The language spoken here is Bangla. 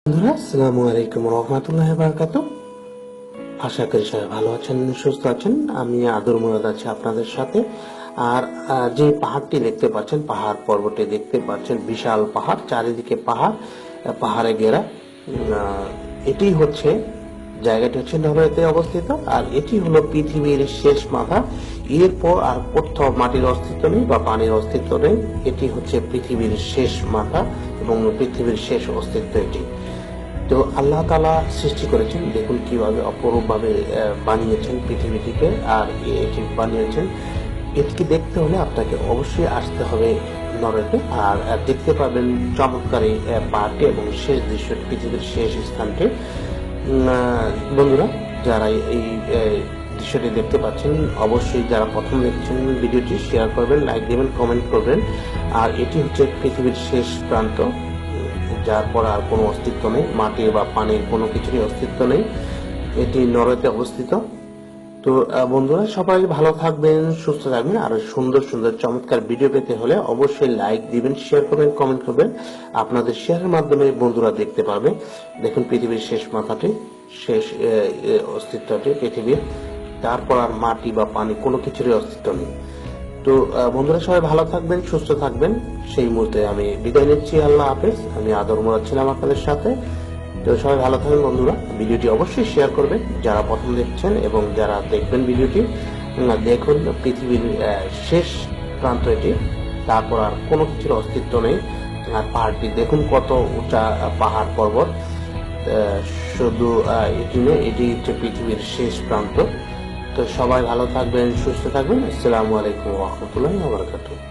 বন্ধুরা, আসসালামু আলাইকুম রহমতুল্লাহ বারাকাতুহু। আশা করি সবাই ভালো আছেন, সুস্থ আছেন। আমি আদর মুরাদ আছি আপনাদের সাথে। আর যে পাহাড়টি দেখতে পাচ্ছেন, পাহাড় পর্বতটি দেখতে পাচ্ছেন, বিশাল পাহাড়, চারিদিকে পাহাড়, পাহাড়ে ঘেরা। এটি হচ্ছে জায়গাটি হচ্ছে নরওয়েতে অবস্থিত। আর এটি হলো পৃথিবীর শেষ মাথা। এরপর আর কোথাও মাটির অস্তিত্ব নেই বা পানির অস্তিত্ব নেই। এটি হচ্ছে পৃথিবীর শেষ মাথা এবং পৃথিবীর শেষ অস্তিত্ব এটি। তো আল্লাহ তাআলা সৃষ্টি করেছেন, দেখুন কিভাবে অপরূপ ভাবে বানিয়েছেন পৃথিবীটিকে। আর এটি বানিয়েছেন, এটিকে দেখতে হলে আপনাকে অবশ্যই আসতে হবে নরওয়েতে। আর দেখতে পাবেন চমৎকার এই পাহাড়টি এবং শেষ দৃশ্যটি, পৃথিবীর শেষ স্থানটি। বন্ধুরা, যারা এই দৃশ্যটি দেখতে পাচ্ছেন, অবশ্যই যারা প্রথম দেখছেন ভিডিওটি শেয়ার করবেন, লাইক দেবেন, কমেন্ট করবেন। আর এটি হচ্ছে পৃথিবীর শেষ প্রান্ত, যার পর আর কোনো অস্তিত্ব নেই, মাটির বা পানির কোনো কিছুরই অস্তিত্ব নেই। এটি নরওয়েতে অবস্থিত। তো বন্ধুরা, সবাই ভালো থাকবেন, সুস্থ থাকবেন। আর সুন্দর সুন্দর চমৎকার ভিডিও পেতে হলে অবশ্যই লাইক দিবেন, শেয়ার করবেন, কমেন্ট করবেন। আপনাদের শেয়ারের মাধ্যমে বন্ধুরা দেখতে পাবে। দেখুন পৃথিবীর শেষ মাথাটি, শেষ অস্তিত্বটি পৃথিবীর। তারপর আর মাটি বা পানি কোনো কিছুরই অস্তিত্ব নেই। তো বন্ধুরা, সবাই ভালো থাকবেন, সুস্থ থাকবেন। সেই মুহূর্তে আমি বিদায় নিচ্ছি। আল্লাহ হাফেজ। আমি আদর মুরাদ ছিলাম আপনাদের সাথে। তো সবাই ভালো থাকবেন বন্ধুরা। ভিডিওটি অবশ্যই শেয়ার করবেন যারা প্রথম দেখছেন, এবং যারা দেখবেন ভিডিওটি দেখুন পৃথিবীর শেষ প্রান্ত এটি। তারপর আর কোনো কিছুর অস্তিত্ব নেই। আর পাহাড়টি দেখুন কত উঁচা পাহাড় পর্বত। শুধু এটি নয়, এটি হচ্ছে পৃথিবীর শেষ প্রান্ত। তো সবাই ভালো থাকবেন, সুস্থ থাকবেন। আসসালামু আলাইকুম ওয়া রাহমাতুল্লাহি ওয়া বারাকাতুহু।